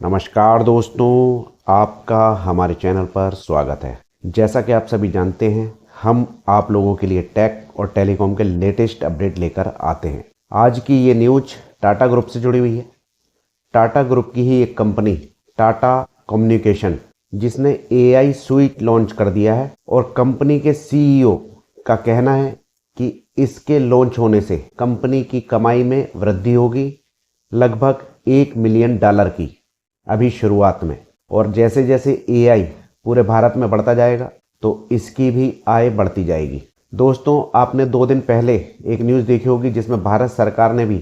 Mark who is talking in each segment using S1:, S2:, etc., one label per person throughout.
S1: नमस्कार दोस्तों, आपका हमारे चैनल पर स्वागत है। जैसा कि आप सभी जानते हैं, हम आप लोगों के लिए टेक और टेलीकॉम के लेटेस्ट अपडेट लेकर आते हैं। आज की ये न्यूज टाटा ग्रुप से जुड़ी हुई है। टाटा ग्रुप की ही एक कंपनी टाटा कम्युनिकेशन, जिसने एआई स्वीट लॉन्च कर दिया है और कंपनी के सीईओ का कहना है कि इसके लॉन्च होने से कंपनी की कमाई में वृद्धि होगी, लगभग $1 मिलियन की अभी शुरुआत में। और जैसे जैसे एआई पूरे भारत में बढ़ता जाएगा तो इसकी भी आय बढ़ती जाएगी। दोस्तों, आपने 2 दिन पहले एक न्यूज़ देखी होगी जिसमें भारत सरकार ने भी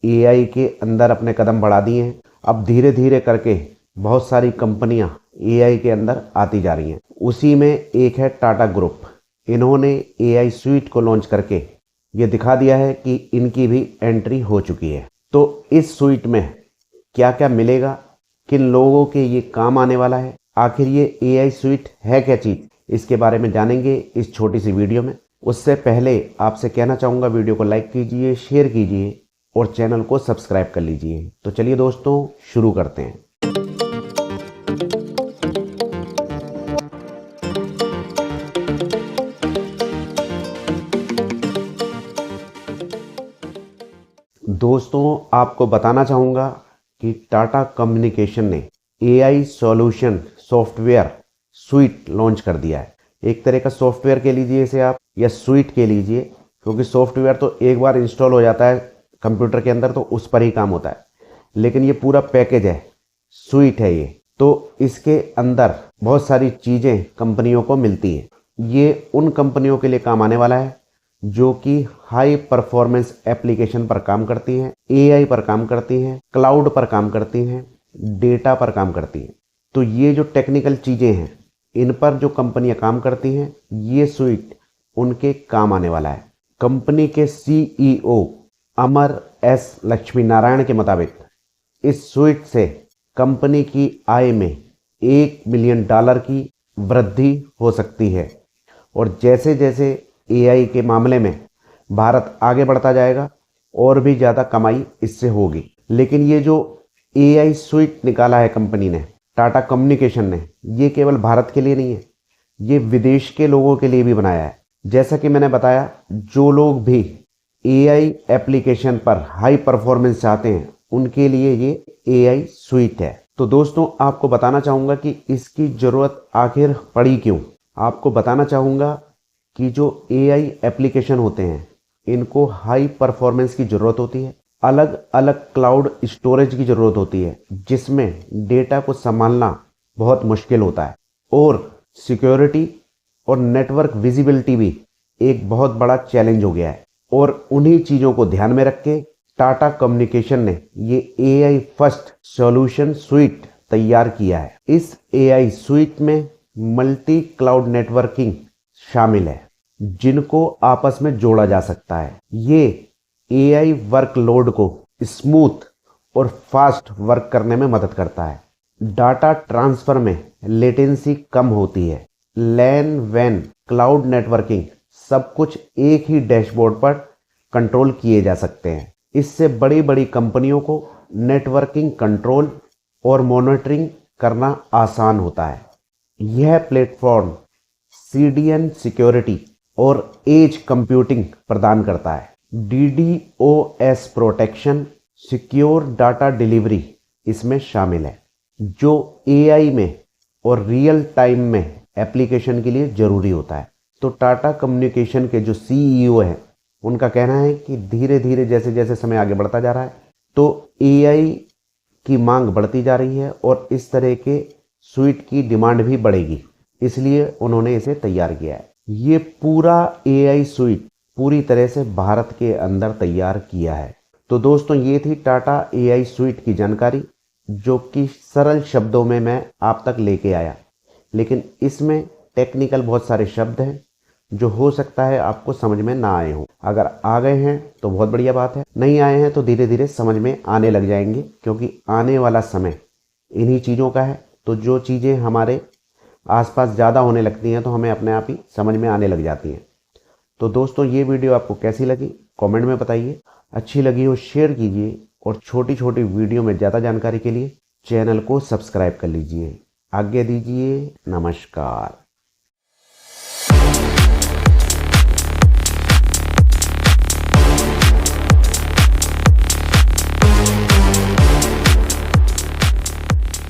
S1: एआई के अंदर अपने कदम बढ़ा दिए हैं। अब धीरे धीरे करके बहुत सारी कंपनियां एआई के अंदर आती जा रही हैं। उसी में एक है टाटा ग्रुप। इन्होंने एआई स्वीट को लॉन्च करके ये दिखा दिया है कि इनकी भी एंट्री हो चुकी है। तो इस स्वीट में क्या क्या मिलेगा, किन लोगों के ये काम आने वाला है, आखिर ये एआई स्वीट है क्या चीज़, इसके बारे में जानेंगे इस छोटी सी वीडियो में। उससे पहले आपसे कहना चाहूँगा, वीडियो को लाइक कीजिए, शेयर कीजिए और चैनल को सब्सक्राइब कर लीजिए। तो चलिए दोस्तों, शुरू करते हैं। दोस्तों, आपको बताना चाहूँगा कि टाटा कम्युनिकेशन ने AI solution software sweet launch कर दिया है। एक तरह का सॉफ्टवेयर के लीजिए इसे आप, या स्वीट के लीजिए, क्योंकि सॉफ्टवेयर तो एक बार इंस्टॉल हो जाता है कंप्यूटर के अंदर तो उस पर ही काम होता है, लेकिन ये पूरा पैकेज है, स्वीट है ये। तो इसके अंदर बहुत सारी चीज़ें कंपनियों को मिलती हैं। ये उन कंपनियों के लिए काम आने वाला है जो कि हाई परफॉर्मेंस एप्लीकेशन पर काम करती हैं, एआई पर काम करती हैं, क्लाउड पर काम करती हैं, डेटा पर काम करती हैं। तो ये जो टेक्निकल चीज़ें हैं, इन पर जो कंपनियां काम करती हैं, ये स्वीट उनके काम आने वाला है। कंपनी के सीईओ अमर एस लक्ष्मी नारायण के मुताबिक इस स्वीट से कंपनी की आय में $1 मिलियन की वृद्धि हो सकती है। और जैसे जैसे एआई के मामले में भारत आगे बढ़ता जाएगा और भी ज़्यादा कमाई इससे होगी। लेकिन ये जो एआई स्वीट निकाला है कंपनी ने, टाटा कम्युनिकेशन ने, ये केवल भारत के लिए नहीं है, ये विदेश के लोगों के लिए भी बनाया है। जैसा कि मैंने बताया, जो लोग भी एआई एप्लीकेशन पर हाई परफॉर्मेंस चाहते हैं, उनके लिए ये एआई स्वीट है। तो दोस्तों, आपको बताना चाहूँगा कि इसकी ज़रूरत आखिर पड़ी क्यों। आपको बताना चाहूँगा कि जो एआई एप्लीकेशन होते हैं, इनको हाई परफॉर्मेंस की ज़रूरत होती है, अलग अलग क्लाउड स्टोरेज की ज़रूरत होती है, जिसमें डेटा को संभालना बहुत मुश्किल होता है, और सिक्योरिटी और नेटवर्क विजिबिलिटी भी एक बहुत बड़ा चैलेंज हो गया है। और उन्हीं चीज़ों को ध्यान में रख के टाटा कम्युनिकेशन ने ये एआई फर्स्ट सॉल्यूशन स्वीट तैयार किया है। इस एआई स्वीट में मल्टी क्लाउड नेटवर्किंग शामिल है, जिनको आपस में जोड़ा जा सकता है। ये एआई वर्कलोड को स्मूथ और फास्ट वर्क करने में मदद करता है। डाटा ट्रांसफर में लेटेंसी कम होती है। लैन वैन क्लाउड नेटवर्किंग सब कुछ एक ही डैशबोर्ड पर कंट्रोल किए जा सकते हैं। इससे बड़ी बड़ी कंपनियों को नेटवर्किंग कंट्रोल और मॉनिटरिंग करना आसान होता है। यह प्लेटफॉर्म सीडीएन सिक्योरिटी और एज कंप्यूटिंग प्रदान करता है। डीडोएस प्रोटेक्शन, सिक्योर डाटा डिलीवरी इसमें शामिल है, जो एआई में और रियल टाइम में एप्लीकेशन के लिए ज़रूरी होता है। तो टाटा कम्युनिकेशन के जो सीईओ हैं, उनका कहना है कि धीरे धीरे जैसे जैसे समय आगे बढ़ता जा रहा है, तो एआई की मांग बढ़ती जा रही है और इस तरह के स्वीट की डिमांड भी बढ़ेगी, इसलिए उन्होंने इसे तैयार किया है। ये पूरा एआई स्वीट पूरी तरह से भारत के अंदर तैयार किया है। तो दोस्तों, ये थी टाटा एआई स्वीट की जानकारी, जो कि सरल शब्दों में मैं आप तक लेके आया। लेकिन इसमें टेक्निकल बहुत सारे शब्द हैं जो हो सकता है आपको समझ में ना आए हों। अगर आ गए हैं तो बहुत बढ़िया बात है, नहीं आए हैं तो धीरे धीरे समझ में आने लग जाएंगे, क्योंकि आने वाला समय इन्हीं चीज़ों का है। तो जो चीज़ें हमारे आसपास ज़्यादा होने लगती हैं तो हमें अपने आप ही समझ में आने लग जाती हैं। तो दोस्तों, ये वीडियो आपको कैसी लगी कमेंट में बताइए। अच्छी लगी हो शेयर कीजिए, और छोटी छोटी वीडियो में ज़्यादा जानकारी के लिए चैनल को सब्सक्राइब कर लीजिए। आज्ञा दीजिए, नमस्कार।